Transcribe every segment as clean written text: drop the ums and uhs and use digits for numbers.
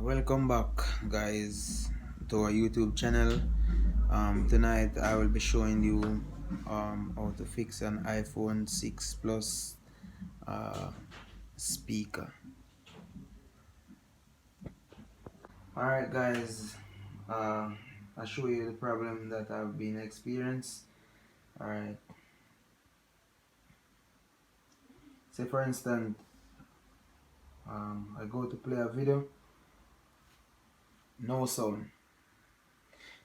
Welcome back, guys, to our YouTube channel. Tonight I will be showing you how to fix an iPhone 6 Plus speaker. Alright, guys, I'll show you the problem that I've been experienced. Alright, say for instance, I go to play a video, no sound.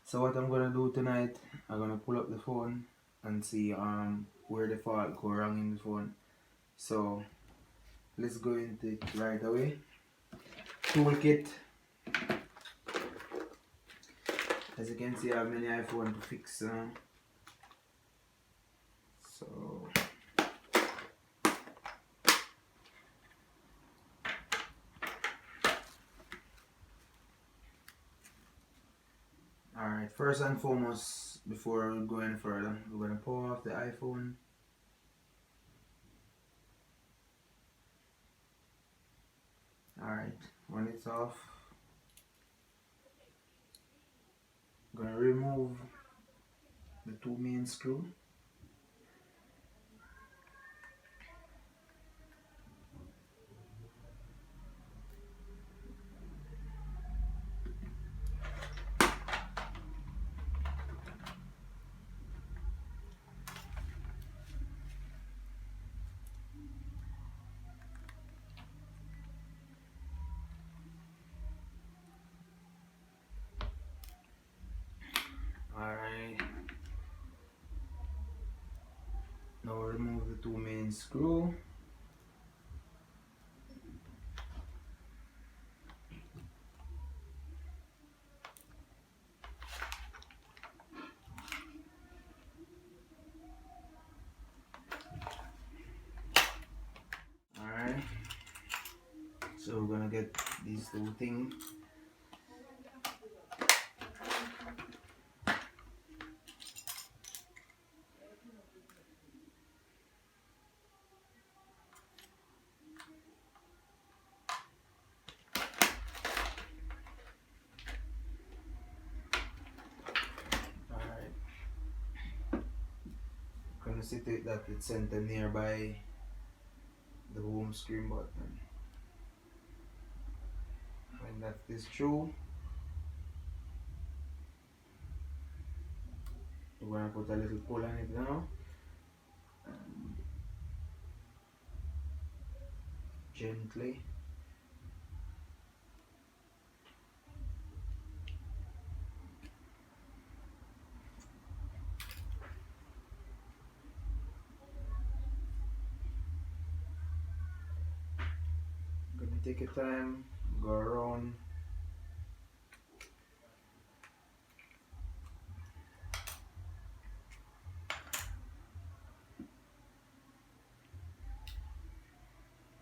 So what I'm gonna do tonight, I'm gonna pull up the phone and see where the fault go wrong in the phone. So let's go into it right away. Toolkit. As you can see, I have many iPhone to fix. So alright, first and foremost, before going further, we're gonna power off the iPhone. Alright, when it's off, I'm gonna remove the two main screw. Alright, now remove the two main screw. Alright, so we're gonna get these two things. Alright, gonna sit it that it's centered nearby the home screen button. When that is true, we're gonna put a little pull on it now. Gently. Gonna take your time, go around.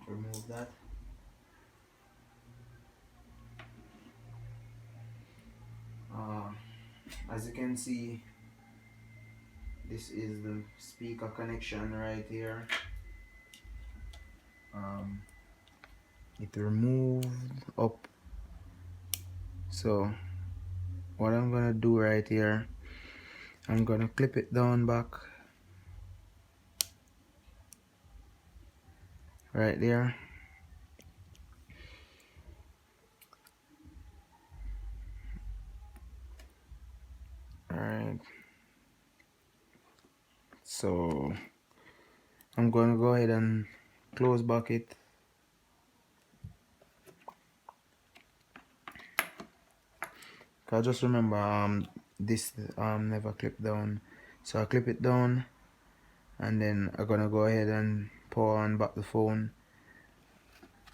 Remove that. As you can see, this is the speaker connection right here. It removed up. So what I'm gonna do right here, I'm gonna clip it down back right there. Alright, so I'm gonna go ahead and close back it. Cause just remember this never clip down, so I clip it down and then I'm gonna go ahead and power on back the phone.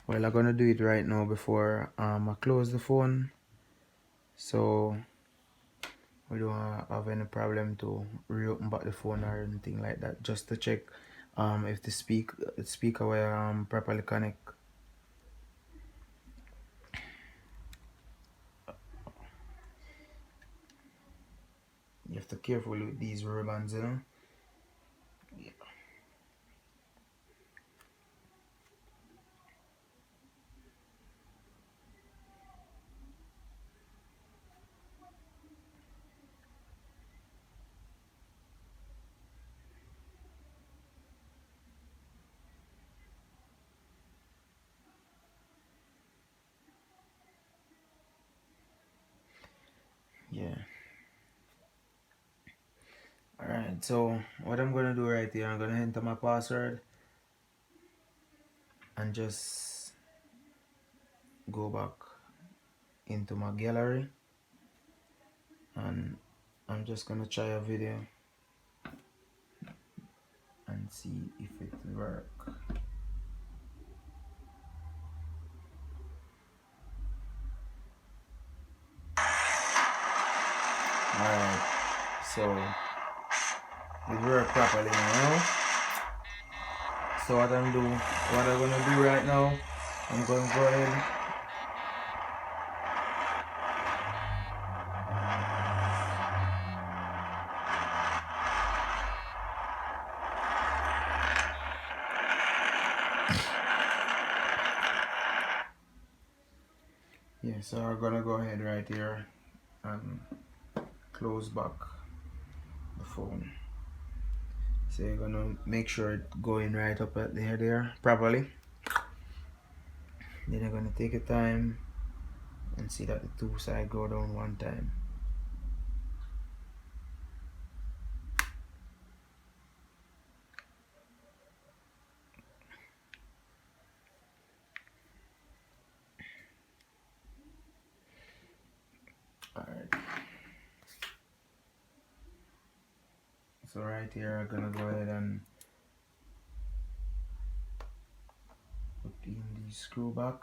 Well, I'm gonna do it right now before I close the phone, so we don't have any problem to reopen back the phone or anything like that, just to check if the speaker will properly connect. You have to be careful with these ribbons, you know. Yeah. Alright, so what I'm gonna do right here, I'm gonna enter my password and just go back into my gallery, and I'm just gonna try a video and see if it will work. Alright, so it worked properly now. So what I'm gonna do right now, I'm gonna go ahead. Yeah, so I'm gonna go ahead right here and close back the phone. So you're gonna make sure it's going right up at there properly. Then you're gonna take your time and see that the two sides go down one time. Alright. So right here I'm gonna go ahead and put in the screw back.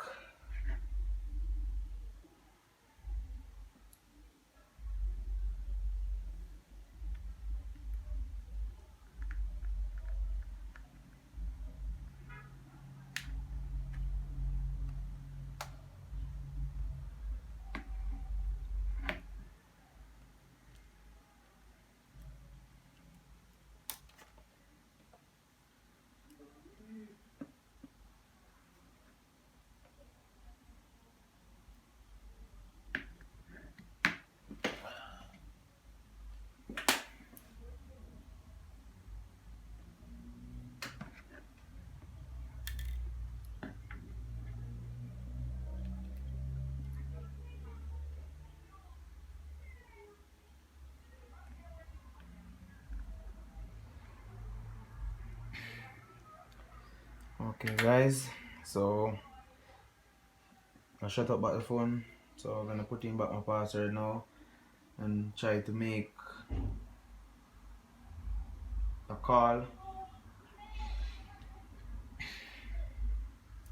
Okay guys, so I shut up back the phone, so I'm gonna put in back my password now and try to make a call.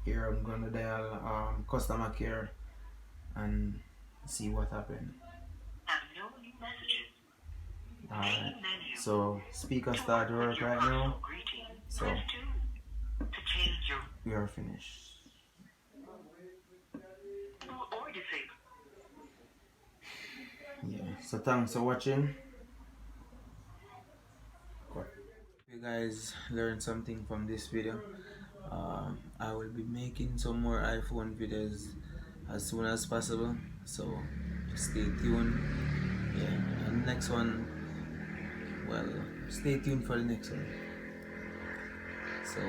Here I'm gonna dial customer care and see what happened. Alright, so speaker start to work right now, so we are finished. Yeah, so thanks for watching. If you guys learned something from this video, I will be making some more iPhone videos as soon as possible, so just stay tuned. Yeah, and next one, well, stay tuned for the next one. So